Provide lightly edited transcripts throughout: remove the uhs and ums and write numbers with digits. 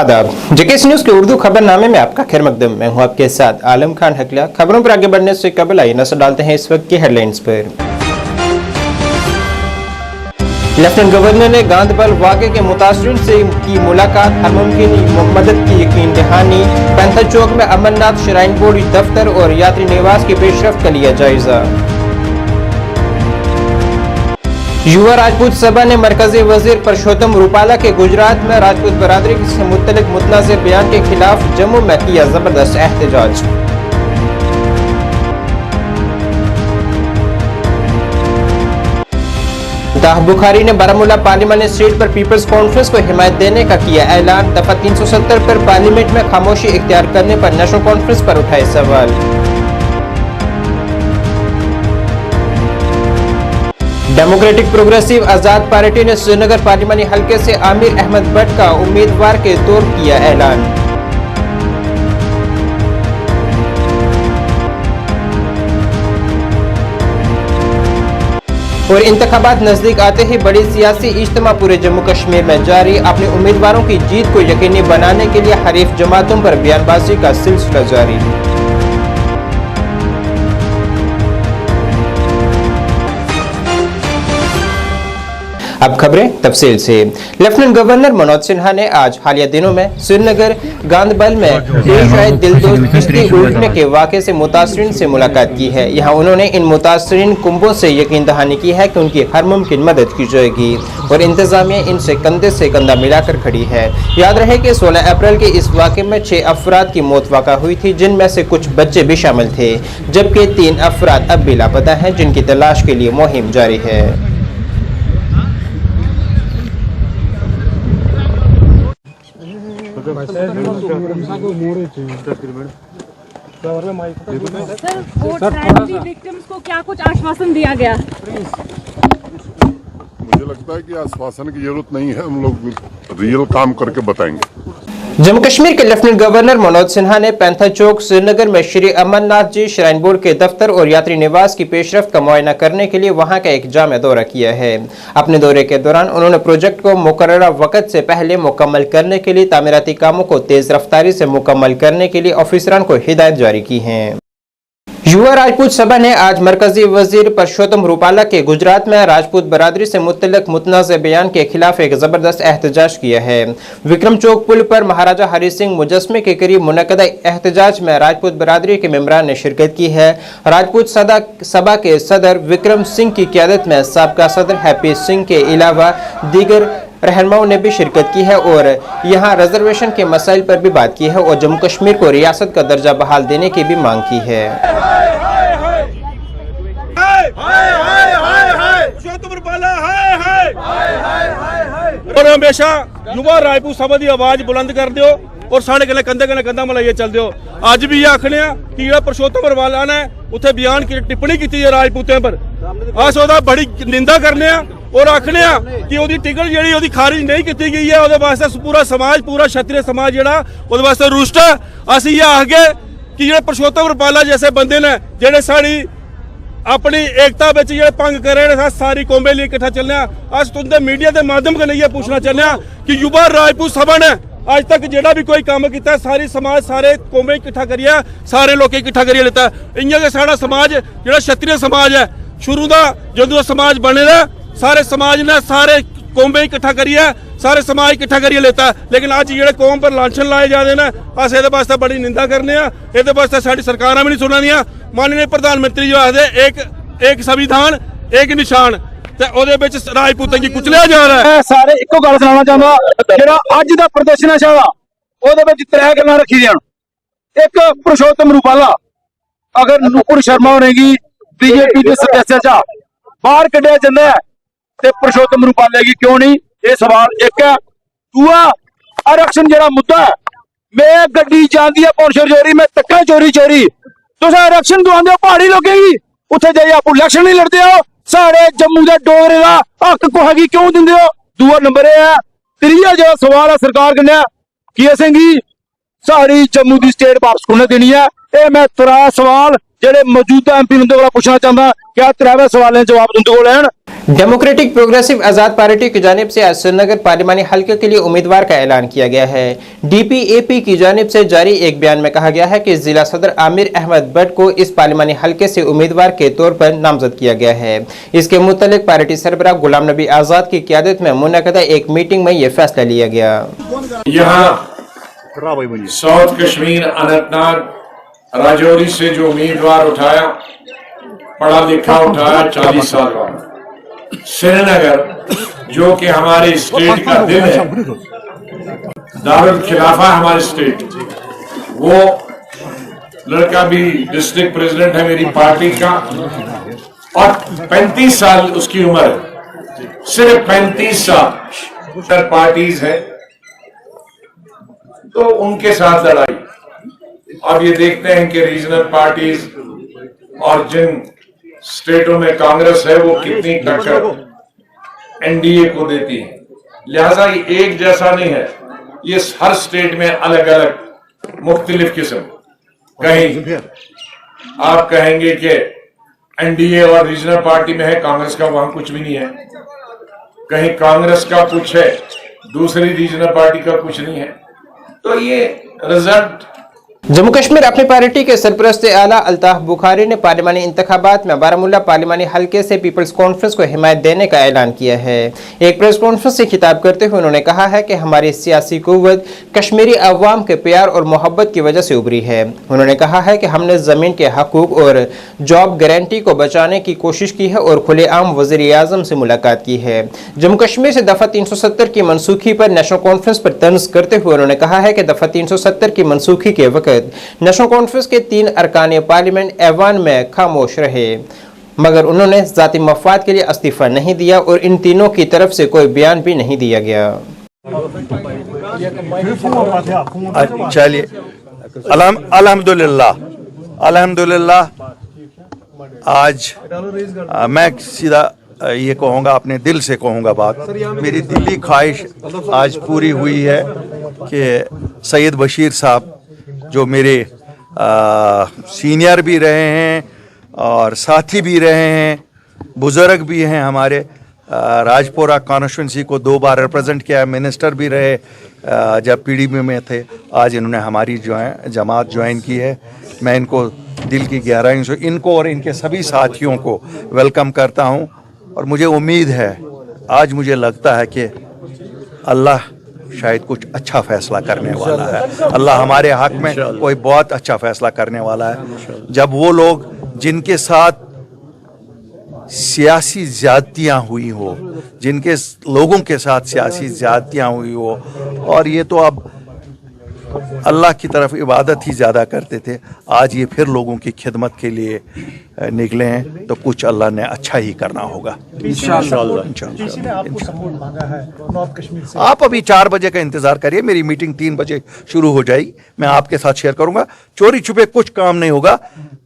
आदाब। JKS news के उर्दू खबरनामे में आपका खैर मकदम। मैं हूं आपके साथ आलम खान हकला। खबरों पर आगे बढ़ने से कबल आइए नजर डालते हैं इस वक्त की हेडलाइंस पर। लेफ्टिनेंट गवर्नर ने गांधबल वाक़े के मुतासरीन से की मुलाकात, हर मुमकिन मदद की यकीन दहानी। पैंथर चौक में अमरनाथ श्राइन बोर्ड दफ्तर और यात्री निवास की पेशरफ्त का लिया जायजा। युवा राजपूत सभा ने मरकजी वजीर परशोत्तम रूपाला के गुजरात में राजपूत बरादरी से मुतल्लिक मुतनाज़ बयान के खिलाफ जम्मू में किया जबरदस्त एहतजाज। दाह बुखारी ने बारामूला पार्लियामेंट सीट पर पीपल्स कॉन्फ्रेंस को हिमायत देने का किया ऐलान। दफा 370 पर पार्लियामेंट में खामोशी इख्तियार करने पर नेशनल कॉन्फ्रेंस पर उठाए सवाल। डेमोक्रेटिक प्रोग्रेसिव आजाद पार्टी ने श्रीनगर पार्लियामानी हलके से आमिर अहमद भट्ट का उम्मीदवार के तौर किया ऐलान। और इंतखाबात नजदीक आते ही बड़ी सियासी इज्तिमा पूरे जम्मू कश्मीर में जारी। अपने उम्मीदवारों की जीत को यकीनी बनाने के लिए हरीफ जमातों पर बयानबाजी का सिलसिला जारी। अब खबरें तफसील से। लेफ्टिनेंट गवर्नर मनोज सिन्हा ने आज हालिया दिनों में श्रीनगर गांधबल में शायद दिलदोज किश्ती उल्टने के वाक़े से मुतासरीन से मुलाकात की है। यहाँ उन्होंने इन मुतासरीन कुंभों से यकीन दहानी की है कि उनकी हर मुमकिन मदद की जाएगी और इंतजामिया इनसे कंधे से कंधा मिलाकर खड़ी है। याद रहे कि 16 अप्रैल के इस वाक़े में 6 अफराद की मौत वाक़ा हुई थी, जिनमें से कुछ बच्चे भी शामिल थे, जबकि 3 अफराद अब भी लापता हैं, जिनकी तलाश के लिए मुहिम जारी है। सर, ट्रैजेडी विक्टिम्स को क्या कुछ आश्वासन दिया गया? मुझे लगता है कि आश्वासन की जरूरत नहीं है, हम लोग रियल काम करके बताएंगे। जम्मू कश्मीर के लेफ्टिनेंट गवर्नर मनोज सिन्हा ने पैंथर चौक श्रीनगर में श्री अमरनाथ जी श्राइन बोर्ड के दफ्तर और यात्री निवास की पेशरफ्त का मुआयना करने के लिए वहां का एक जामे दौरा किया है। अपने दौरे के दौरान उन्होंने प्रोजेक्ट को मुकर्ररा वक्त से पहले मुकम्मल करने के लिए तामीराती कामों को तेज रफ्तारी से मुकम्मल करने के लिए ऑफिसरान को हिदायत जारी की है। युवा राजपूत सभा ने आज मरकजी वजीर परशोत्तम रूपाला के गुजरात में राजपूत बरादरी से मुतल्लिक मुतनाज़ बयान के खिलाफ एक जबरदस्त एहतजाज किया है। विक्रम चौक पुल पर महाराजा हरि सिंह मुजस्मे के करीब मुनक़दा एहतजाज में राजपूत बरादरी के मेंबरान ने शिरकत की है। राजपूत सभा के सदर विक्रम सिंह की क़यादत में साबका सदर हैप्पी सिंह के अलावा दीगर रहनुमाओं ने भी शिरकत की है और यहाँ रिजर्वेशन के मसाइल पर भी बात की है और जम्मू कश्मीर को रियासत का दर्जा बहाल देने की भी मांग की है। और हमेशा युवा राजपूत सभा की आवाज बुलंद कर दियो और साढ़े कन्नै कंधे कन्नै कंधा मिलाइयै चल दियो। अज भी आखने कि जेह्ड़ा परशोत्तम रूपाला ने उत्थे बयान की टिप्पणी की है राजपूतें पर, अस ओहदा बड़ी निंदा करने और आखने कि ओहदी टिकट जेहड़ी ओहदी खारिज नहीं की गई है, ओहदे वास्ते पूरा समाज, पूरा क्षत्रिय समाज जेहड़ा ओहदे वास्ते रुष्ट है। अस इयै आखगे कि जेहड़े परशोत्तम रूपाला जैसे बंदे ने जेहड़े साड़ी अपनी एकता विच जेहड़े भंग करे ने, सारी कौमें लिए इकट्ठा चलने। अस तुंदे मीडिया के माध्यम के लिए पूछना चाहते हैं कि युवा राजपूत सभा ने आज तक जेड़ा भी कोई काम किया, सारी समाज, सारे कौमें इकट्ठा करिए, सारे लोग इकट्ठा करिए लेता। इ'यां गै साढ़ा समाज जेहड़ा क्षत्रिय समाज है, शुरू दा जदों समाज बने दा सारे समाज ने सारे कौमें इकट्ठा करिए, सारे समाज इकट्ठा करिए लेता। लेकिन अज जेहड़े कौम पर लांछन लाए जाते हैं, अस इहदे वास्ते बड़ी निंदा करने, इहदे वास्ते साडी सरकारां भी नहीं सुननियां। माननीय प्रधानमंत्री जो आखदे एक संविधान एक निशान, ते ओहदे विच राजपूतां गी कुचलिया जा रहा है। सारे इक्को गल सुनाना चाहंदा, जेहड़ा अज दा प्रदर्शन है सारा ओहदे विच 3 गल्लां रखी दियां। एक, परशोत्तम रूपाला अगर नुपुर शर्मा होरेगी बीजेपी के सदस्य चा बाहर कढ़िया जांदा है ते परशोत्तम रूपाले की क्यों नहीं, ये सवाल एक है। दूआ, आरक्षण जेहड़ा मुद्दा है, मैं गड्डी जांदी है पौंशर चोरी, मैं तक्का चोरी तुस आरक्षण दवांदे हो पहाड़ी लोगों की, उत्थे जाइए आप इलेक्शन नहीं लड़ते हो, सारे जम्मू के डोगरे का हक को हैगी क्यों दिंदे हो? दूआ नंबर है। त्रीया जो सवाल है सरकार कन्नै कि असेंगी सारी जम्मू की स्टेट वापस कुने देनी है। ये मैं 3 सवाल जेडे मौजूदा MP उंदे कोला पूछना चाहता, क्या 3 सवालों जवाब उंदे कोल हैन? डेमोक्रेटिक प्रोग्रेसिव आजाद पार्टी की जानिब से आज श्रीनगर पार्लिमानी हल्के के लिए उम्मीदवार का ऐलान किया गया है। डीपीएपी की जानिब से जारी एक बयान में कहा गया है कि जिला सदर आमिर अहमद भट्ट को इस पार्लिमानी हल्के से उम्मीदवार के तौर पर नामजद किया गया है। इसके मुतालिक पार्टी सरबराह गुलाम नबी आजाद की क़यादत में मुनक़दा एक मीटिंग में यह फैसला लिया गया। यहाँ साउथ कश्मीर अनंतनाग राजौरी से जो उम्मीदवार उठाया, पढ़ा लिखा उठाया, 40 साल बाद श्रीनगर जो कि हमारे स्टेट का दिल है, दारुल खिलाफा हमारे स्टेट, वो लड़का भी डिस्ट्रिक्ट प्रेसिडेंट है मेरी पार्टी का और 35 साल उसकी उम्र है, सिर्फ 35 साल पार्टीज है, तो उनके साथ लड़ाई। अब ये देखते हैं कि रीजनल पार्टीज और जिन स्टेटों में कांग्रेस है वो कितनी टक्कर एनडीए को देती है। लिहाजा ये एक जैसा नहीं है, ये हर स्टेट में अलग अलग मुख्तलिफ किस्म। कहीं आप कहेंगे कि एनडीए और रीजनल पार्टी में है, कांग्रेस का वहां कुछ भी नहीं है। कहीं कांग्रेस का कुछ है, दूसरी रीजनल पार्टी का कुछ नहीं है। तो ये रिजल्ट जम्मू कश्मीर अपनी पार्टी के सरपरस्त आला अल्ताफ बुखारी ने पार्लिमानी इंतखाबात में बारामूला पार्लिमानी हल्के से पीपल्स कॉन्फ्रेंस को हिमायत देने का ऐलान किया है। एक प्रेस कॉन्फ्रेंस से खिताब करते हुए उन्होंने कहा है कि हमारी सियासी कुव्वत कश्मीरी अवाम के प्यार और मोहब्बत की वजह से उभरी है। उन्होंने कहा है कि हमने ज़मीन के हकूक और जॉब गारंटी को बचाने की कोशिश की है और खुलेआम वज़ीर आज़म से मुलाकात की है। जम्मू कश्मीर से दफ़ा 370 की मनसूखी पर नेशनल कॉन्फ्रेंस पर तंज करते हुए उन्होंने कहा है कि दफ़ा 370 की मनसूखी के वक्त नेशनल कॉन्फ्रेंस के 3 अरकान पार्लियामेंट ऐवान में खामोश रहे, मगर उन्होंने जाती मफाद के लिए इस्तीफा नहीं दिया और इन तीनों की तरफ से कोई बयान भी नहीं दिया गया। चलिए, अल्हम्दुलिल्लाह आज मैं सीधा ये कहूँगा, अपने दिल से कहूँगा बात। मेरी दिली ख्वाहिश आज पूरी हुई है कि सैयद बशीर साहब जो मेरे सीनियर भी रहे हैं और साथी भी रहे हैं, बुज़ुर्ग भी हैं हमारे, राजपुरा कॉन्स्टिट्यूंसी को 2 बार रिप्रेजेंट किया, मिनिस्टर भी रहे जब पीडीपी में थे। आज इन्होंने हमारी जमात ज्वाइन की है। मैं इनको दिल की गहराई से इनको और इनके सभी साथियों को वेलकम करता हूं और मुझे उम्मीद है, आज मुझे लगता है कि अल्लाह शायद कुछ अच्छा फैसला करने वाला है। अल्लाह हमारे हक में कोई बहुत अच्छा फैसला करने वाला है। जब वो लोग जिनके साथ सियासी ज़्यादतियाँ हुई हो, जिनके लोगों के साथ सियासी ज़्यादतियाँ हुई हो, और ये तो अब अल्लाह की तरफ इबादत ही ज़्यादा करते थे, आज ये फिर लोगों की खिदमत के लिए निकले हैं, तो कुछ अल्लाह ने अच्छा ही करना होगा इंशाअल्लाह। आप अभी 4 बजे का इंतज़ार करिए, मेरी मीटिंग 3 बजे शुरू हो जाएगी, मैं आपके साथ शेयर करूँगा। चोरी छुपे कुछ काम नहीं होगा,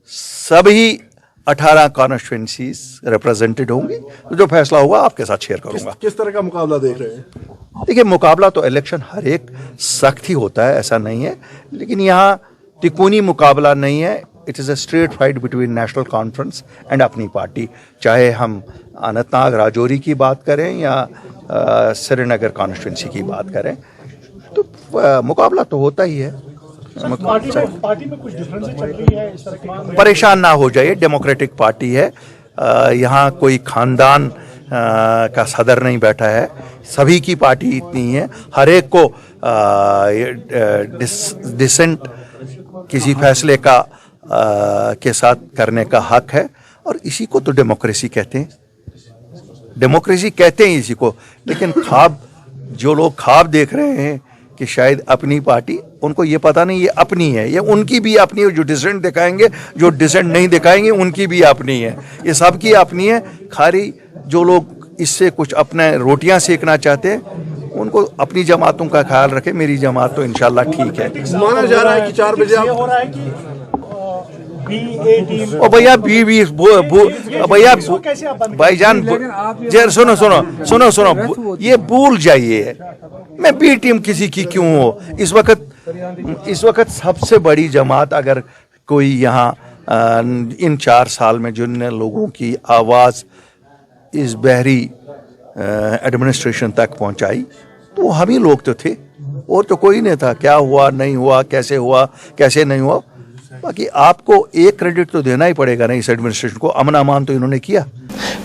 सभी 18 कॉन्स्टिट्यूंसीज रिप्रेजेंटेड होंगी, तो जो फैसला होगा आपके साथ शेयर करूँगा। किस तरह का मुकाबला देख रहे हैं? देखिए, मुकाबला तो इलेक्शन हर एक सख्त ही होता है, ऐसा नहीं है, लेकिन यहाँ तिकोनी मुकाबला नहीं है। It is a straight fight between national conference and अपनी पार्टी, चाहे हम अनंतनाग राजौरी की बात करें या श्रीनगर कॉन्स्टिट्यूंसी की बात करें, तो मुकाबला तो होता ही है। पार्टी में कुछ डिफरेंसेस चल रही है इस तरह की? परेशान ना हो जाइए, डेमोक्रेटिक पार्टी है, यहाँ कोई खानदान का सदर नहीं बैठा है, सभी की पार्टी इतनी है, हर एक को डिसेंट किसी फैसले का के साथ करने का हक है, और इसी को तो डेमोक्रेसी कहते हैं। डेमोक्रेसी कहते हैं इसी को, लेकिन ख्वाब, जो लोग ख्वाब देख रहे हैं कि शायद अपनी पार्टी, उनको ये पता नहीं ये अपनी है, ये उनकी भी अपनी है। जो डिसेंट दिखाएंगे, जो डिसेंट नहीं दिखाएंगे, उनकी भी अपनी है, ये सबकी अपनी है। खाली जो लोग इससे कुछ अपने रोटियां सेकना चाहते हैं, उनको अपनी जमातों का ख्याल रखें। मेरी जमात तो इंशाल्लाह ठीक है। माना जा रहा है कि 4 बजे हो रहा है कि ओ भैया भैया भाईजान, सुनो, ये भूल जाइए, मैं बी टीम किसी की क्यों हो। इस वक्त सबसे बड़ी जमात अगर कोई यहाँ इन 4 साल में जिन लोगों की आवाज़ इस बहरी एडमिनिस्ट्रेशन तक पहुंचाई, तो हम ही लोग तो थे और तो कोई नहीं था। क्या हुआ नहीं हुआ, कैसे नहीं हुआ, बाकी आपको एक क्रेडिट तो देना ही पड़ेगा ना इस एडमिनिस्ट्रेशन को। अमन अमान तो इन्होंने किया।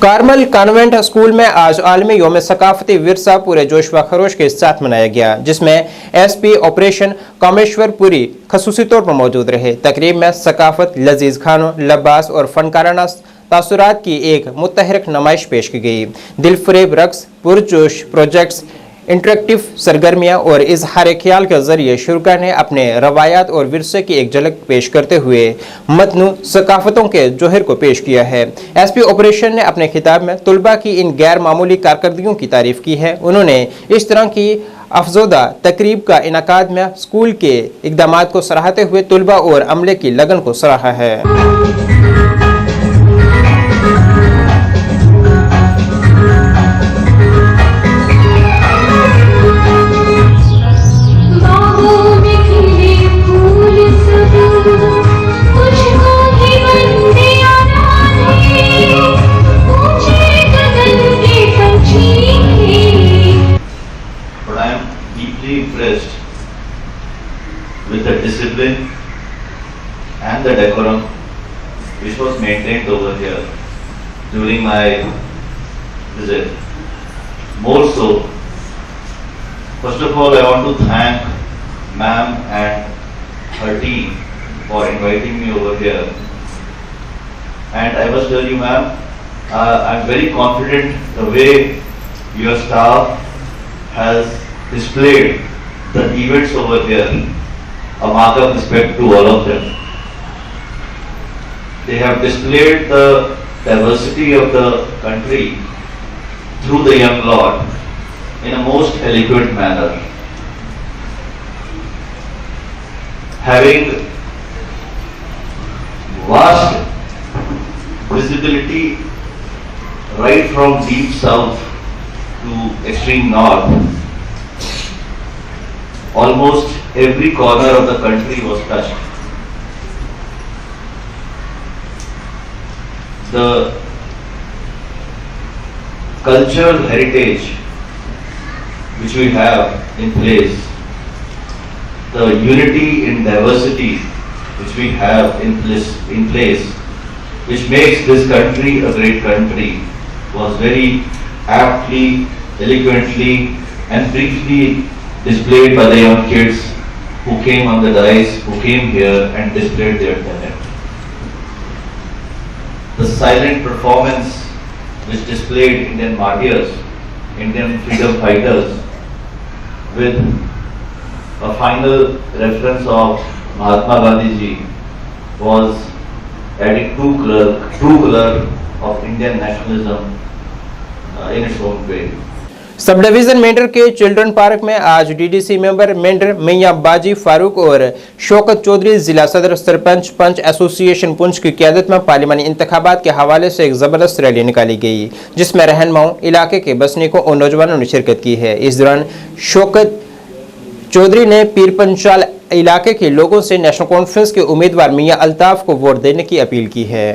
कार्मल कॉन्वेंट स्कूल में आज आलमी यौम सकाफती विरसा पूरे जोश व खरोश के साथ मनाया गया, जिसमें SP ऑपरेशन कामेश्वर पुरी खसूसी तौर पर मौजूद रहे। तकरीब में सकाफत, लजीज खानों, लबास और फनकाराना तासुरात की एक मुतहरक नुमाइश पेश की गई। दिलफरेब रक्स, पुरजोश प्रोजेक्ट्स, इंटरेक्टिव सरगर्मियां और इजहार ख्याल के जरिए शुरा ने अपने रवायात और विरसे की एक झलक पेश करते हुए मतनू सकाफतों के जोहर को पेश किया है। SP ऑपरेशन ने अपने खिताब में तुलबा की इन गैर मामूली कारकर्दगियों की तारीफ की है। उन्होंने इस तरह की अफजोदा तकरीब का इनकाद में स्कूल के इकदाम को सराहते हुए तुलबा और अमले की लगन को सराहा है। Impressed with the discipline and the decorum which was maintained over here during my visit. More so, first of all, I want to thank ma'am and her team for inviting me over here. And I must tell you, ma'am, I'm very confident the way your staff has displayed the events over here, a mark of respect to all of them. They have displayed the diversity of the country through the young lord in a most eloquent manner. Having vast visibility right from deep south to extreme north, almost every corner of the country was touched. The cultural heritage which we have in place, the unity in diversity which we have in place, which makes this country a great country, was very aptly, eloquently and briefly displayed by the young kids who came on the dais, who came here and displayed their talent. The silent performance which displayed Indian martyrs, Indian freedom fighters, with a final reference of Mahatma Gandhi ji, was adding true color of Indian nationalism in its own way. Sub division Mendhar के children park में आज DDC member Mendhar मियां बाजी फारूक और शौकत चौधरी जिला सदर सरपंच पंच association Poonch की क़यादत में पार्लिमानी इंतखाबात के हवाले से एक ज़बरदस्त रैली निकाली गई, जिसमें रहनुमाओं, इलाके के बसनीकों और नौजवानों ने शिरकत की है। इस दौरान शौकत चौधरी ने पीर पंचाल इलाके के लोगों से नेशनल कॉन्फ्रेंस के उम्मीदवार मियां अल्ताफ को वोट देने की अपील की है।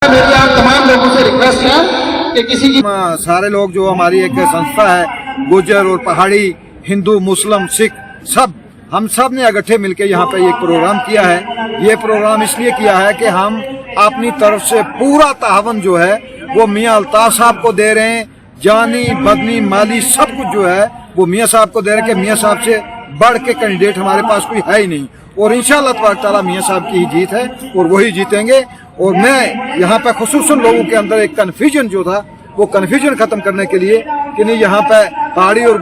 मेरी आप तमाम लोगों से रिक्वेस्ट है कि किसी की सारे लोग जो हमारी एक संस्था है, गुजर और पहाड़ी, हिंदू, मुस्लिम, सिख, सब हम सब ने इकट्ठे मिलकर यहाँ पे एक प्रोग्राम किया है। ये प्रोग्राम इसलिए किया है कि हम अपनी तरफ से पूरा तावन जो है वो मियां अल्ताफ साहब को दे रहे हैं। जानी बदनी माली सब कुछ जो है वो मियां साहब को दे रहे हैं कि मियां साहब से बढ़ के कैंडिडेट हमारे पास कोई है ही नहीं, और इंशाअल्लाह तबारक तआला मियां साहब की ही जीत है और वही जीतेंगे। और मैं यहाँ पे खुसूसन लोगों के अंदर एक कन्फ्यूजन जो था वो कन्फ्यूजन खत्म करने के लिए कि नहीं, यहाँ पे पहाड़ी और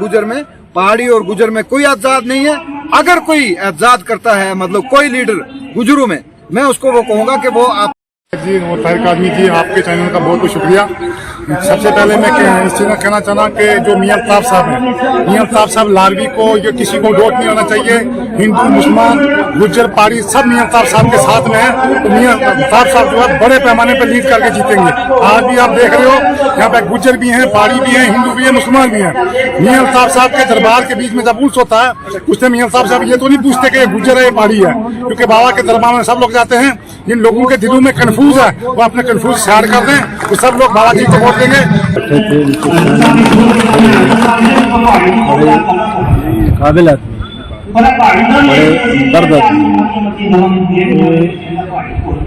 गुजर में कोई एतजाद नहीं है। अगर कोई एतजाद करता है, मतलब कोई लीडर गुजरों में, मैं उसको वो कहूँगा कि वो आप जी और तारिक आदमी जी, आपके चैनल का बहुत बहुत शुक्रिया। सबसे पहले मैं इस चीज़ में कहना चाहना कि जो मियां अल्ताफ साहब हैं, मियां अल्ताफ साहब लारवी को या किसी को वोट नहीं होना चाहिए। हिंदू मुसलमान गुज्जर पहाड़ी सब मियां अल्ताफ साहब के साथ में है, तो मियां अल्ताफ साहब जो है बड़े पैमाने पर लीड करके जीतेंगे। आज भी आप देख रहे हो यहाँ पे गुज्जर भी हैं, पहाड़ी भी हैं, हिंदू भी हैं, मुसलमान भी हैं। मियां अल्ताफ साहब के दरबार के बीच में जब उर्स होता है उससे मियां अल्ताफ साहब ये तो नहीं पूछते कि ये गुज्जर है ये पहाड़ी है, क्योंकि बाबा के दरबार में सब लोग जाते हैं। जिन लोगों के दिलों में कंफ्यूज है वो अपने कंफ्यूज साइड कर दें, तो सब लोग बाबा जी को वोट देंगे। काबिल आदमी, बड़े दर्द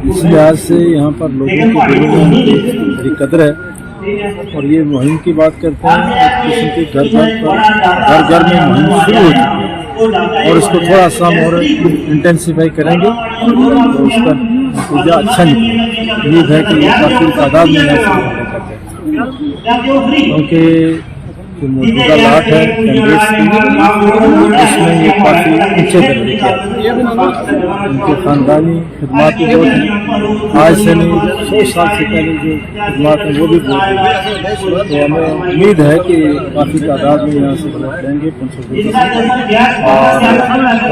इस लिहाज से यहाँ पर लोगों के दिलों में बड़ी कदर है। और ये मुहिम की बात करते हैं, किसी के घर घर में मुहिम शुरू हो चुकी है और इसको थोड़ा सा और इंटेंसिफाई करेंगे तो उसका नतीजा अच्छा निकलेगा। उम्मीद है कि ये काफ़ी तादाद में क्योंकि जो मौजूदा लाट है कैंडिडेट्स की उसमें ये काफ़ी ऊँचे दर्जे के उनके ख़ानदानी खिदमात भी बहुत हैं। आज से नहीं 100 साल से पहले जो खिदमात हैं वो भी बहुत हैं। तो हमें उम्मीद है कि काफ़ी तादाद में यहाँ से वोट देंगे।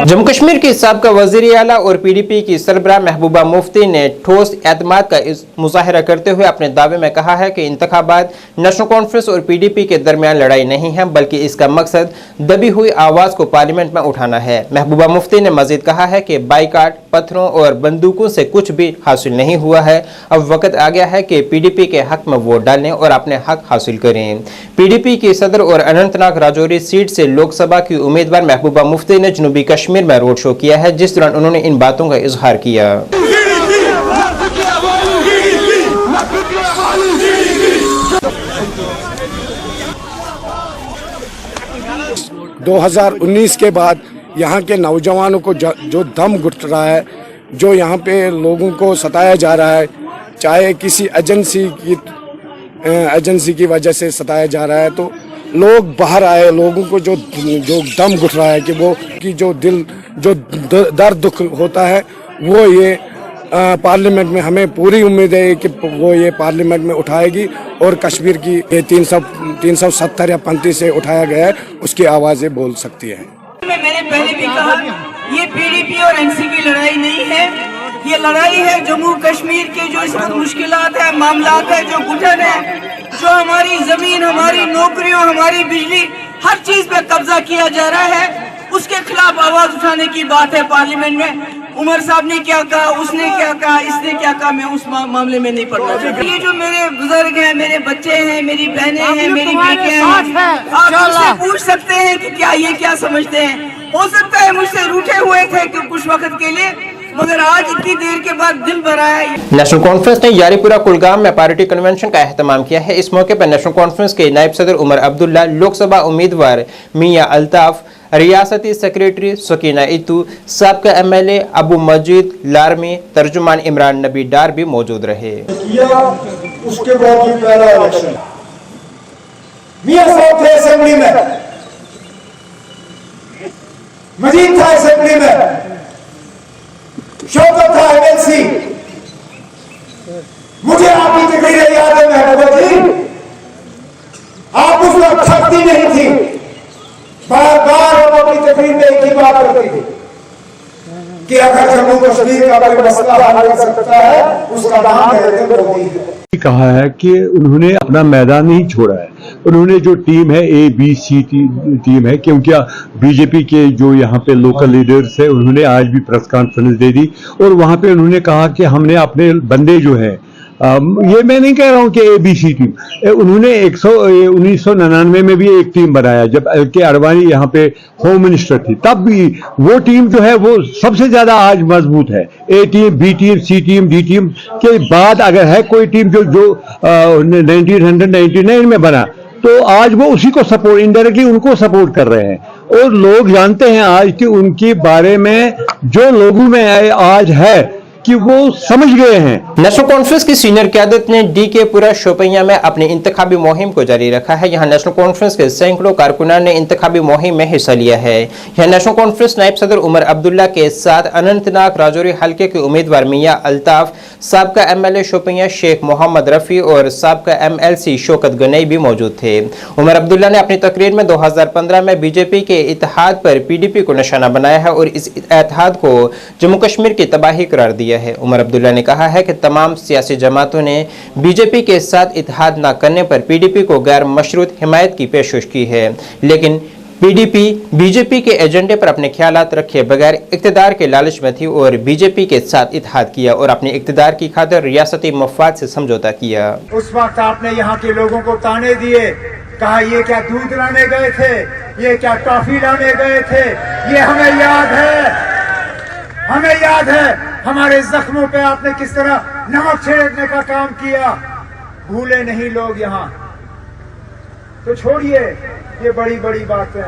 जम्मू कश्मीर के साबका वज़ीर आला और PDP की सरबराह महबूबा मुफ्ती ने ठोस एतमाद का मुजाहरा करते हुए अपने दावे में कहा है कि इंतखाबात नेशनल कॉन्फ्रेंस और PDP के दरमियान लड़ाई नहीं है, बल्कि इसका मकसद दबी हुई आवाज को पार्लियामेंट में उठाना है। महबूबा मुफ्ती ने मजीद कहा है कि बाइकाट, पत्थरों और बंदूकों से कुछ भी हासिल नहीं हुआ है। अब वक्त आ गया है कि PDP के हक में वोट डालें और अपने हक हासिल करें। PDP की सदर और अनंतनाग राजौरी सीट से लोकसभा की उम्मीदवार महबूबा मुफ्ती ने जनूबी कश्मीर में रोड शो किया है, जिस दौरान उन्होंने इन बातों का इजहार किया। 2019 के बाद यहाँ के नौजवानों को जो दम घुट रहा है, जो यहाँ पे लोगों को सताया जा रहा है, चाहे किसी एजेंसी की वजह से सताया जा रहा है, तो लोग बाहर आए। लोगों को जो दम घुट रहा है कि वो की जो दर्द दुख होता है वो ये पार्लियामेंट में हमें पूरी उम्मीद है कि वो ये पार्लियामेंट में उठाएगी और कश्मीर की ये 370 या 35 से उठाया गया है उसकी आवाज़ें बोल सकती है। मैंने पहले भी कहा ये PDP और NC की लड़ाई नहीं है, ये लड़ाई है जम्मू कश्मीर के जो इस वक्त मुश्किलात है, मामलात है, जो घुटन है, जो हमारी जमीन, हमारी नौकरियों, हमारी बिजली, हर चीज पे कब्जा किया जा रहा है, उसके खिलाफ आवाज उठाने की बात है पार्लियामेंट में। उमर साहब ने क्या कहा, उसने क्या कहा, इसने क्या कहा, मैं उस मामले में नहीं पढ़ना चाहता। ये जो मेरे बुजुर्ग हैं, मेरे बच्चे हैं, मेरी बहनें हैं, मेरी बेटियां हैं, आप मुझसे पूछ सकते हैं कि क्या ये क्या समझते हैं। हो सकता है मुझसे रूठे हुए थे कि कुछ वक्त के लिए, मगर आज इतनी देर के बाद दिल भरा है। नेशनल कॉन्फ्रेंस ने यारीपुरा कुलगाम में पार्टी कन्वेंशन का एहतमाम किया है। इस मौके पर नेशनल कॉन्फ्रेंस के नायब सदर उमर अब्दुल्ला, लोकसभा उम्मीदवार मियां अल्ताफ, रियासती सेक्रेटरी सकीना इतू, साबका MLA अबू मजीद लारमी, तर्जुमान इमरान नबी डार भी मौजूद रहे। उसके बाद ये पहला इलेक्शन मियां साहब थे असेंबली में, मजीद था असेंबली में, शौकत था MLC। मुझे आपकी तकरीरें याद है महबूबा जी, आप उस वक्त थकती नहीं थी, बार बार अपनी तकरीर में एक ही बात करती थी कि अगर जम्मू कश्मीर का कोई मसला हल कर सकता है उसका नाम नरेंद्र मोदी है। कहा है कि उन्होंने अपना मैदान नहीं छोड़ा है, उन्होंने जो टीम है ABC टीम है, क्योंकि बीजेपी के जो यहाँ पे लोकल लीडर्स है उन्होंने आज भी प्रेस कॉन्फ्रेंस दे दी और वहाँ पे उन्होंने कहा कि हमने अपने बंदे जो है, ये मैं नहीं कह रहा हूँ कि ABC टीम, उन्होंने 1999 में भी एक टीम बनाया जब LK अडवाणी यहाँ पे होम मिनिस्टर थी, तब भी वो टीम जो है वो सबसे ज्यादा आज मजबूत है। A team, B team, C team, D team के बाद अगर है कोई टीम जो 1999 में बना, तो आज वो उसी को सपोर्ट, इनडायरेक्टली उनको सपोर्ट कर रहे हैं। और लोग जानते हैं आज कि उनके बारे में जो लोगों में आज है कि वो समझ गए हैं। नेशनल कॉन्फ्रेंस की सीनियर क़यादत ने DK पुरा शोपियां में अपनी इंतखाबी मुहिम को जारी रखा है। यहाँ नेशनल कॉन्फ्रेंस के सैकड़ों कारकुनान ने इंतखाबी मुहिम में हिस्सा लिया है। यहाँ नेशनल कॉन्फ्रेंस नायब सदर उमर अब्दुल्ला के साथ अनंतनाग राजौरी हल्के के उम्मीदवार मियां अल्ताफ, साबका MLA शोपियां शेख मोहम्मद रफ़ी और साबका MLC शौकत गनई भी मौजूद थे। उमर अब्दुल्ला ने अपनी तकरीर में 2015 में BJP के इत्तेहाद पर PDP को निशाना बनाया है और इस इत्तेहाद को जम्मू कश्मीर की तबाही करार दिया है। उमर अब्दुल्ला ने कहा है कि तमाम सियासी जमातों ने BJP के साथ इत्तेहाद न करने पर PDP को गैर मशरूत हिमायत की पेशकश की है, लेकिन PDP BJP के एजेंडे पर अपने ख्यालात रखे बगैर इक़्तिदार के लालच में थी और BJP के साथ इत्तेहाद किया और अपने इक़्तिदार की खातिर रियासती मफाद से समझौता किया। उस वक्त आपने यहाँ के लोगों को ताने दिए, कहा ये क्या दूध लाने गए थे, ये क्या टॉफी लाने गए थे। ये हमें याद है हमारे जख्मों पे आपने किस तरह नमक छिड़कने का काम किया। भूले नहीं लोग यहाँ। तो छोड़िए ये बड़ी बड़ी बातें।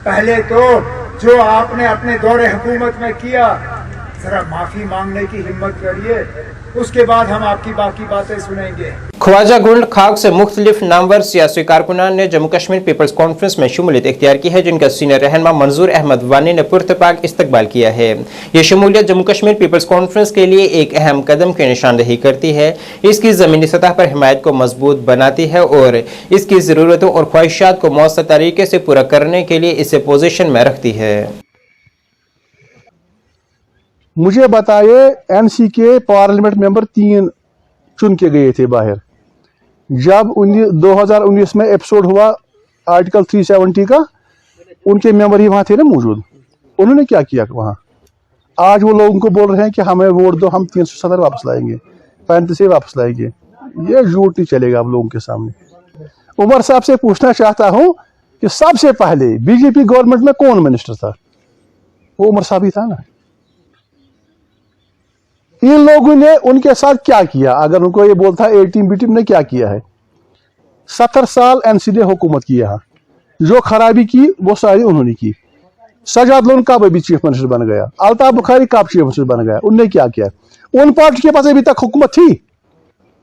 पहले तो जो आपने अपने दौरे हुकूमत में किया, जरा माफी मांगने की हिम्मत करिए, उसके बाद हम आपकी बाकी बातें सुनेंगे। ख्वाजा गुंड खाक से मुख्तलिफ नामवर सियासी कारकुनान ने जम्मू कश्मीर पीपल्स कॉन्फ्रेंस में शमूलियत इख्तियार की है, जिनका सीनियर रहनुमा मंजूर अहमद वानी ने पुरतपाक इस्तकबाल किया है। ये शमूलियत जम्मू कश्मीर पीपल्स कॉन्फ्रेंस के लिए एक अहम कदम की निशानदेही करती है। इसकी ज़मीनी सतह पर हिमायत को मजबूत बनाती है और इसकी ज़रूरतों और ख्वाहिशात को मौसर तरीके से पूरा करने के लिए इसे पोजीशन में रखती है। मुझे बताइए, NC के पार्लियामेंट मेंबर 3 चुन के गए थे बाहर। जब 2019 में एपिसोड हुआ आर्टिकल 370 का, उनके मेंबर ही वहां थे ना मौजूद। उन्होंने क्या किया वहां? आज वो लोगों को बोल रहे हैं कि हमें वोट दो, हम 370 वापस लाएंगे, 35 से वापस लाएंगे। ये झूठ नहीं चलेगा आप लोगों के सामने। उमर साहब से पूछना चाहता हूं कि सबसे पहले BJP गवर्नमेंट में कौन मिनिस्टर था? वो उमर साहब ही था ना। इन लोगों ने उनके साथ क्या किया? अगर उनको ये बोलता है A टीम B टीम ने क्या किया है? 70 साल NC ने हुकूमत की। यहाँ जो खराबी की वो सारी उन्होंने की। सजाद लोन कब अभी चीफ मिनिस्टर बन गया, अल्ताफ बुखारी कब चीफ मिनिस्टर बन गया, उनने क्या किया? उन पार्टी के पास अभी तक हुकूमत थी?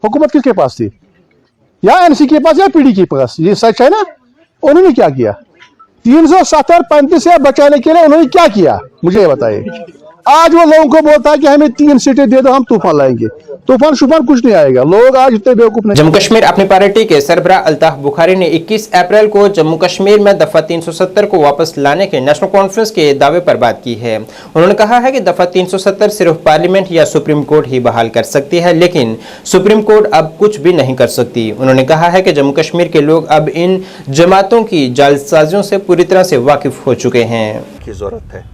हुकूमत किसके पास थी? या NC के पास या PD के पास? ये सच है ना। उन्होंने क्या किया? 370-35 से बचाने के लिए उन्होंने क्या किया, मुझे बताइए। आज वो लोगों को बोलता है कि हमें 3 सीटें दे दो, हम तूफान लाएंगे। तूफान शुफान कुछ नहीं आएगा। लोग आज इतने बेवकूफ नहीं। जम्मू कश्मीर अपनी पार्टी के सरबराह अल्ताफ बुखारी ने 21 अप्रैल को जम्मू कश्मीर में दफा 370 को वापस लाने के नेशनल कॉन्फ्रेंस के दावे पर बात की है। उन्होंने कहा है कि दफा 370 सिर्फ पार्लियामेंट या सुप्रीम कोर्ट ही बहाल कर सकती है, लेकिन सुप्रीम कोर्ट अब कुछ भी नहीं कर सकती। उन्होंने कहा है कि जम्मू कश्मीर के लोग अब इन जमातों की जालसाजियों से पूरी तरह से वाकिफ हो चुके हैं। की जरूरत है।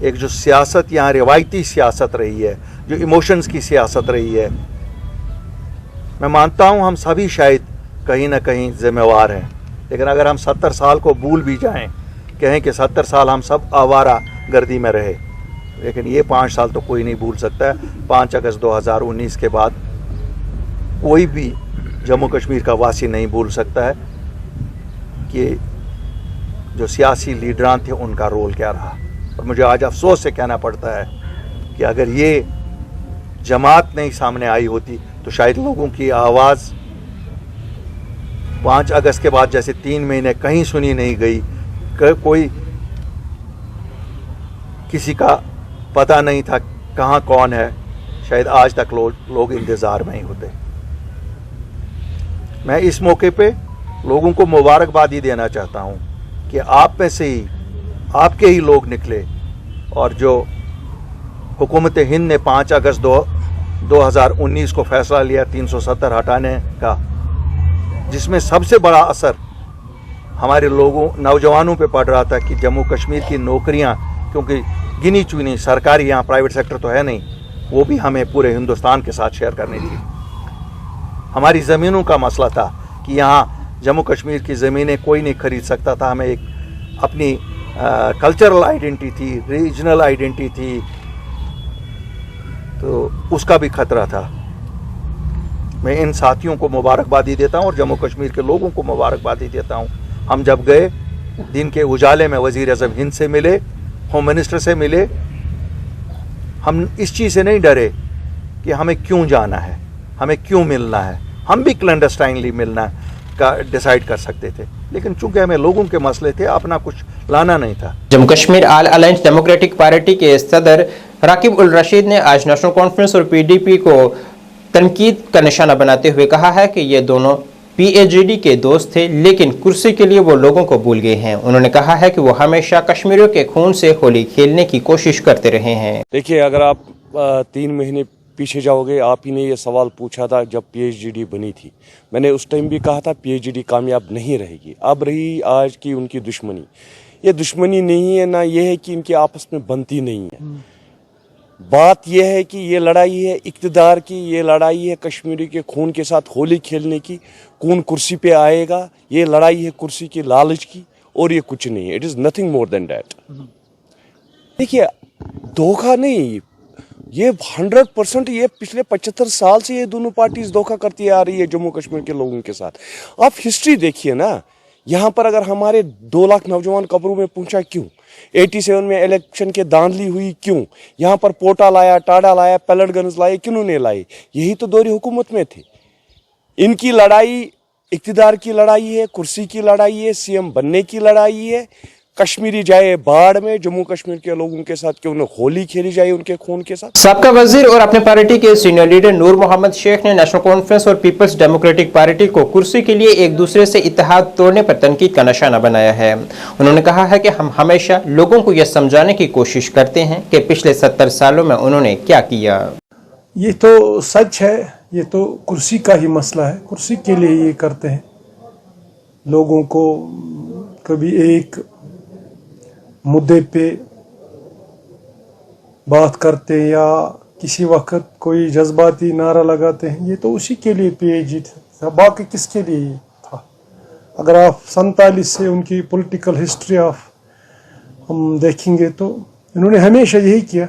एक जो सियासत यहाँ रिवायती सियासत रही है, जो इमोशंस की सियासत रही है, मैं मानता हूँ हम सभी शायद कहीं ना कहीं जिम्मेवार हैं, लेकिन अगर हम 70 साल को भूल भी जाएं, कहें कि 70 साल हम सब आवारा गर्दी में रहे, लेकिन ये 5 साल तो कोई नहीं भूल सकता है। 5 अगस्त 2019 के बाद कोई भी जम्मू कश्मीर का वासी नहीं भूल सकता है कि जो सियासी लीडरान थे उनका रोल क्या रहा। और मुझे आज अफसोस से कहना पड़ता है कि अगर ये जमात नहीं सामने आई होती तो शायद लोगों की आवाज़ 5 अगस्त के बाद जैसे 3 महीने कहीं सुनी नहीं गई, कोई किसी का पता नहीं था कहाँ कौन है, शायद आज तक लोग इंतज़ार में ही होते। मैं इस मौके पे लोगों को मुबारकबादी देना चाहता हूँ कि आप में से ही आपके ही लोग निकले और जो हुकूमत हिंद ने 5 अगस्त 2019 को फैसला लिया 370 हटाने का, जिसमें सबसे बड़ा असर हमारे लोगों नौजवानों पे पड़ रहा था कि जम्मू कश्मीर की नौकरियां, क्योंकि गिनी चुनी सरकारी, यहाँ प्राइवेट सेक्टर तो है नहीं, वो भी हमें पूरे हिंदुस्तान के साथ शेयर करनी थी। हमारी ज़मीनों का मसला था कि यहाँ जम्मू कश्मीर की ज़मीनें कोई नहीं खरीद सकता था। हमें एक अपनी कल्चरल आइडेंटिटी थी, रीजनल आइडेंटिटी थी, तो उसका भी खतरा था। मैं इन साथियों को मुबारकबादी देता हूँ और जम्मू कश्मीर के लोगों को मुबारकबादी देता हूँ। हम जब गए दिन के उजाले में वज़ीर आज़म हिंद से मिले, होम मिनिस्टर से मिले, हम इस चीज़ से नहीं डरे कि हमें क्यों जाना है, हमें क्यों मिलना है। हम भी क्लैंडस्टाइनली मिलना का डिसाइड कर सकते थे, लेकिन चूंकि हमें लोगों के मसले थे, अपना कुछ लाना नहीं था। Jammu Kashmir all alliance democratic party के सदर राकिब उल रशीद ने आज नेशनल कॉन्फ्रेंस और पीडीपी को तनकीद का निशाना बनाते हुए कहा है कि ये दोनों पीएचडी के दोस्त थे, लेकिन कुर्सी के लिए वो लोगों को भूल गए हैं। उन्होंने कहा है कि वो हमेशा कश्मीरियों के खून से होली खेलने की कोशिश करते रहे हैं। देखिए, अगर आप 3 महीने पीछे जाओगे, आप ही ने ये सवाल पूछा था जब पीएचडी बनी थी। मैंने उस टाइम भी कहा था पीएचडी कामयाब नहीं रहेगी। अब रही आज की उनकी दुश्मनी। ये दुश्मनी नहीं है ना, ये है कि इनकी आपस में बनती नहीं है। बात यह है कि ये लड़ाई है इक़्तिदार की, ये लड़ाई है कश्मीरी के खून के साथ होली खेलने की। कौन कुर्सी पे आएगा, ये लड़ाई है कुर्सी की लालच की, और ये कुछ नहीं है। It is nothing more than that. देखिए, धोखा नहीं, ये 100% ये पिछले 75 साल से ये दोनों पार्टीज धोखा करती आ रही है जम्मू कश्मीर के लोगों के साथ। आप हिस्ट्री देखिए ना, यहाँ पर अगर हमारे 2 लाख नौजवान कब्रों में पहुंचा क्यों? 87 में इलेक्शन के धांधली हुई क्यों? यहाँ पर पोटा लाया, टाडा लाया, पैलेट गन्स लाए, किन्होंने लाए? यही तो दौरी हुकूमत में थे। इनकी लड़ाई इक़्तिदार की लड़ाई है, कुर्सी की लड़ाई है, सीएम बनने की लड़ाई है। कश्मीरी जाए बाढ़ में, जम्मू कश्मीर के लोगों के साथ क्यों न होली खेली जाए उनके खून के साथ। साबका वजीर और अपने पार्टी के सीनियर लीडर नूर मोहम्मद शेख ने नेशनल कॉन्फ्रेंस और पीपल्स डेमोक्रेटिक पार्टी को कुर्सी के लिए एक दूसरे से इत्तेहाद तोड़ने पर तनकीद का निशाना बनाया है। उन्होंने कहा है कि हम हमेशा लोगों को यह समझाने की कोशिश करते हैं कि पिछले 70 सालों में उन्होंने क्या किया। ये तो सच है, ये तो कुर्सी का ही मसला है। कुर्सी के लिए ये करते हैं। लोगों को कभी एक मुद्दे पे बात करते हैं या किसी वक्त कोई जज्बाती नारा लगाते हैं, ये तो उसी के लिए पीएचडी था, बाकी किसके लिए था। अगर आप 47 से उनकी पॉलिटिकल हिस्ट्री ऑफ हम देखेंगे तो इन्होंने हमेशा यही किया।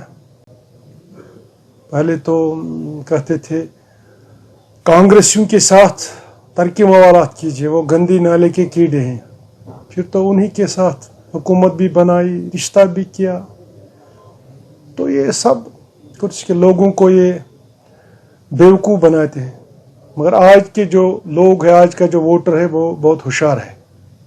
पहले तो कहते थे कांग्रेसियों के साथ तरक्की मवालात कीजिए, वो गंदी नाले के कीड़े हैं। फिर तो उन्हीं के साथ हुकूमत भी बनाई, रिश्ता भी किया। तो ये सब कुछ के लोगों को ये बेवकूफ़ बनाते हैं। मगर आज के जो लोग हैं, आज का जो वोटर है, वो बहुत होशियार है,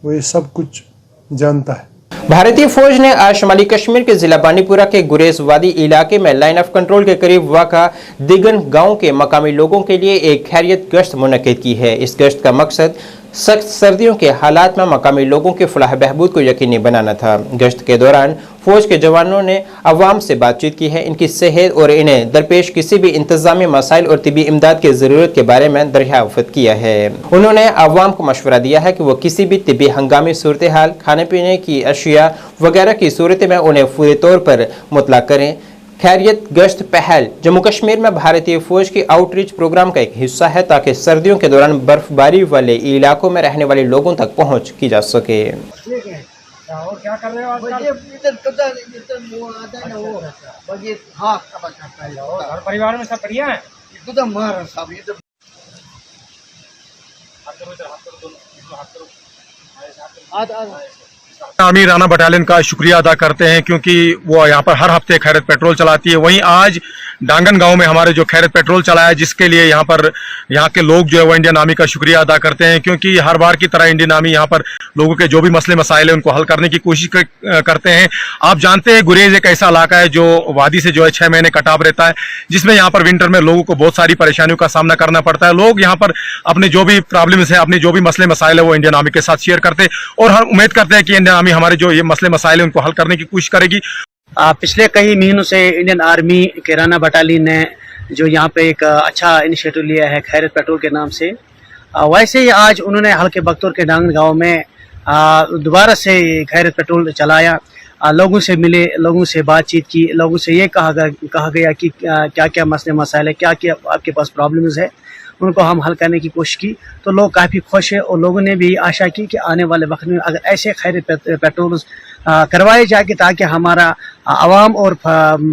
वो ये सब कुछ जानता है। भारतीय फौज ने आज शुमाली कश्मीर के जिला बानीपुरा के गुरेज वादी इलाके में लाइन ऑफ कंट्रोल के करीब वाक़ा दिगन गांव के मकामी लोगों के लिए एक खैरियत गश्त मुनक्किद की है। इस गश्त का मकसद सख्त सर्दियों के हालात में मकामी लोगों के फलाह बहबूद को यकीनी बनाना था। गश्त के दौरान फौज के जवानों ने अवाम से बातचीत की है, इनकी सेहत और इन्हें दरपेश किसी भी इंतजामी मसाइल और तिबी इमदाद की ज़रूरत के बारे में दरियाफ्त किया है। उन्होंने अवाम को मशवरा दिया है कि वो किसी भी तिबी हंगामी सूरत हाल, खाने पीने की अशिया वगैरह की सूरत में उन्हें पूरे तौर पर मुतला करें। खैरियत गश्त पहल जम्मू कश्मीर में भारतीय फौज की आउटरीच प्रोग्राम का एक हिस्सा है, ताकि सर्दियों के दौरान बर्फबारी वाले इलाकों में रहने वाले लोगों तक पहुंच की जा सके। और क्या कर रहे हो घर परिवार में सब बढ़िया है? आर्मी राणा बटालियन का शुक्रिया अदा करते हैं, क्योंकि वो यहाँ पर हर हफ्ते खैरत पेट्रोल चलाती है। वहीं आज डांगन गांव में हमारे जो खैरत पेट्रोल चलाया, जिसके लिए यहाँ के लोग जो है वो इंडियन आर्मी का शुक्रिया अदा करते हैं, क्योंकि हर बार की तरह इंडियन आर्मी यहाँ पर लोगों के जो भी मसले मसाइल है उनको हल करने की कोशिश करते हैं। आप जानते हैं गुरेज एक ऐसा इलाका है जो वादी से जो है 6 महीने कटाव रहता है, जिसमें यहाँ पर विंटर में लोगों को बहुत सारी परेशानियों का सामना करना पड़ता है। लोग यहाँ पर अपने जो भी प्रॉब्लम्स है, अपने जो भी मसले मसाइल है, वो इंडियन आर्मी के साथ शेयर करते हैं, और हम उम्मीद करते हैं कि इंडियन आर्मी हमारे जो ये मसले मसाइल है उनको हल करने की कोशिश करेगी। पिछले कई महीनों से इंडियन आर्मी के राणा बटालियन ने जो यहाँ पे एक अच्छा इनिशिएटिव लिया है खैरत पेट्रोल के नाम से, वैसे ही आज उन्होंने हल्के बख्तौर के डांगन गांव में दोबारा से खैरत पेट्रोल चलाया। लोगों से मिले, लोगों से बातचीत की, लोगों से ये कहा गया कि क्या क्या मसले मसाइल है, क्या क्या आपके पास प्रॉब्लम्स है, उनको हम हल करने की कोशिश की। तो लोग काफ़ी खुश है, और लोगों ने भी आशा की कि आने वाले वक्त में अगर ऐसे खैरत पेट्रोल करवाए जाएंगे, ताकि हमारा आवाम और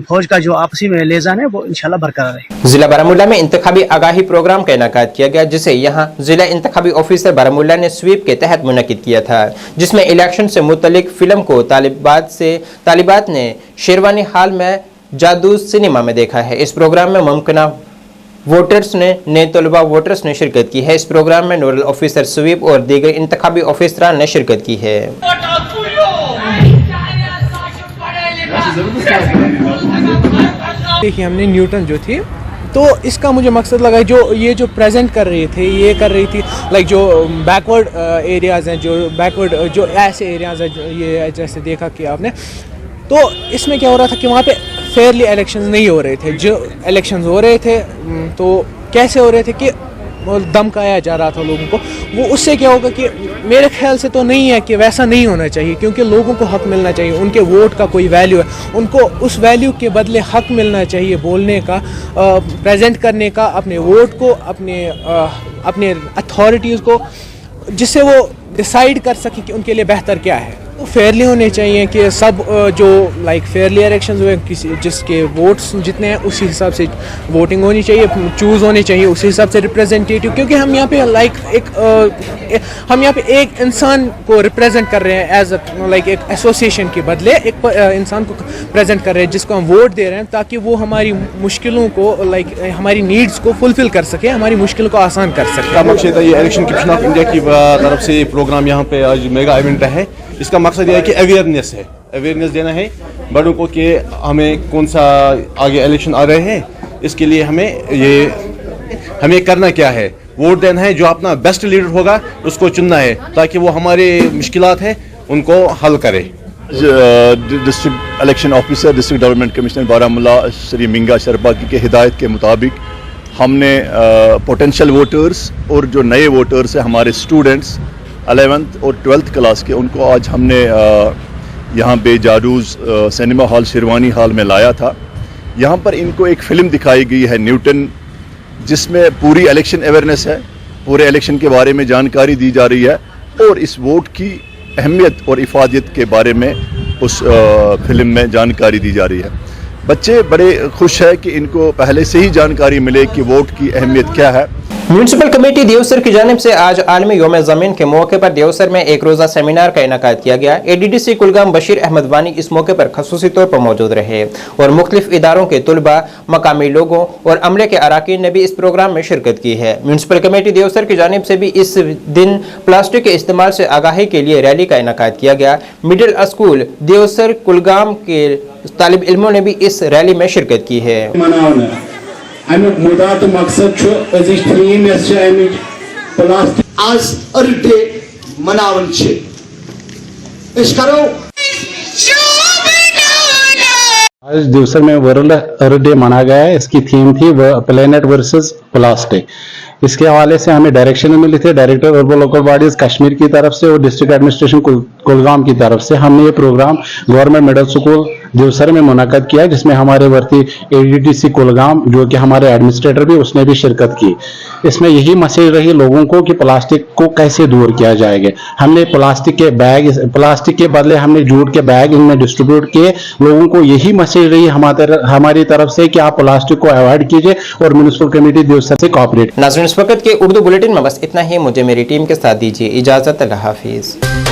फौज का जो आपसी में लेजान है वो इंशाल्लाह बरकरार रहे। जिला बारामूला में इंतखाबी आगाही प्रोग्राम का इनेकाद किया गया, जिसे यहाँ जिला इंतखाबी ऑफिसर बारामूला ने स्वीप के तहत मुनक्किद किया था, जिसमें इलेक्शन से मुतल्लिक फिल्म को तालिबात ने शेरवानी हाल में जादू सिनेमा में देखा है। इस प्रोग्राम में मुमकिन वोटर्स ने तलबा वोटर्स ने शिरकत की है। इस प्रोग्राम में नोडल ऑफिसर स्वीप और दीगर इंतखाबी ऑफिसरान ने शिरकत की है। देखिए, हमने न्यूटन जो थी, तो इसका मुझे मकसद लगा जो प्रेजेंट कर रहे थे, ये कर रही थी लाइक जो बैकवर्ड एरियाज़ हैं, जो बैकवर्ड जो ऐसे एरियाज़ हैं, ये जैसे देखा कि आपने, तो इसमें क्या हो रहा था कि वहाँ पे फेयरली इलेक्शंस नहीं हो रहे थे। जो इलेक्शंस हो रहे थे तो कैसे हो रहे थे कि धमकाया जा रहा था लोगों को। वो उससे क्या होगा कि मेरे ख्याल से तो नहीं है कि वैसा नहीं होना चाहिए, क्योंकि लोगों को हक मिलना चाहिए। उनके वोट का कोई वैल्यू है, उनको उस वैल्यू के बदले हक मिलना चाहिए बोलने का, प्रेजेंट करने का अपने वोट को, अपने अथॉरिटीज़ को, जिससे वो डिसाइड कर सके कि उनके लिए बेहतर क्या है। तो फेयरली होने चाहिए कि सब जो लाइक फेयरली इलेक्शंस हुए, किसी जिसके वोट्स जितने हैं उसी हिसाब से वोटिंग होनी चाहिए, चूज़ होनी चाहिए उसी हिसाब से रिप्रेजेंटेटिव। क्योंकि हम यहाँ पे हम यहाँ पे एक इंसान को रिप्रेजेंट कर रहे हैं एज लाइक एक एसोसिएशन के बदले एक इंसान को प्रेजेंट कर रहे हैं जिसको हम वोट दे रहे हैं, ताकि वो हमारी मुश्किलों को लाइक हमारी नीड्स को फुलफिल कर सके, हमारी मुश्किलों को आसान कर सके। मकसद है ये इलेक्शन कमीशन ऑफ इंडिया की तरफ से प्रोग्राम यहाँ पे आज मेगा इवेंट है। इसका मकसद यह है कि अवेयरनेस है, अवेयरनेस देना है बड़ों को कि हमें कौन सा आगे इलेक्शन आ रहे हैं, इसके लिए हमें करना क्या है, वोट देना है। जो अपना बेस्ट लीडर होगा उसको चुनना है, ताकि वो हमारे मुश्किलात है उनको हल करे। District election officer, district development commissioner Baramulla Shri Minga Sharbagi के हिदायत के मुताबिक हमने पोटेंशियल वोटर्स और जो नए वोटर्स हैं हमारे स्टूडेंट्स 11th और 12th क्लास के, उनको आज हमने यहाँ पे जाडूज़ सिनेमा हॉल शेरवानी हॉल में लाया था। यहाँ पर इनको एक फ़िल्म दिखाई गई है न्यूटन, जिसमें पूरी इलेक्शन अवेयरनेस है, पूरे इलेक्शन के बारे में जानकारी दी जा रही है और इस वोट की अहमियत और इफादियत के बारे में उस फिल्म में जानकारी दी जा रही है। बच्चे बड़े खुश हैं कि इनको पहले से ही जानकारी मिले कि वोट की अहमियत क्या है। म्यूनिसिपल कमेटी देवसर की जानिब से आज आलमी यौम ज़मीन के मौके पर देवसर में एक रोज़ा सेमिनार का इनेकाद किया गया। ADDC कुलगाम बशीर अहमद वानी इस मौके पर खसूसी तौर पर मौजूद रहे और मुख्तलिफ इदारों के तुलबा, मकामी लोगों और अमले के अराकीन ने भी इस प्रोग्राम में शिरकत की है। म्यूनिसिपल कमेटी देवसर की जानिब से भी इस दिन प्लास्टिक के इस्तेमाल से आगाही के लिए रैली का इनेकाद किया गया। मिडिल स्कूल देवसर कुलगाम के तालिब इल्मों ने भी इस रैली में शिरकत की है। अमुक मुदा तो मकसद अजिच थीम प्लास्टिक आज अर्थ डे मनावन करो। आज देवसर में वर्ल्ड अर्थ डे मनाया गया है। इसकी थीम थी प्लेनेट वर्सेस प्लास्टिक। इसके हवाले से हमें डायरेक्शन मिली थी director urban local bodies Kashmir की तरफ से और डिस्ट्रिक्ट एडमिनिस्ट्रेशन कुलगाम की तरफ से। हमने ये program government middle school Devsar में मुनक़द किया, जिसमें हमारे वर्ती ADDC कुलगाम जो कि हमारे एडमिनिस्ट्रेटर भी, उसने भी शिरकत की। इसमें यही मैसेज रही लोगों को कि प्लास्टिक को कैसे दूर किया जाएगा। हमने प्लास्टिक के बदले हमने जूट के बैग इनमें डिस्ट्रीब्यूट किए। लोगों को यही मैसेज रही हमारी तरफ से कि आप प्लास्टिक को अवॉइड कीजिए और म्यूनिसिपल कमेटी देवसर से कोऑपरेट। नाज़रीन, इस वक्त के उर्दू बुलेटिन में बस इतना ही। मुझे मेरी टीम के साथ दीजिए इजाज़त। अल्लाह हाफिज़।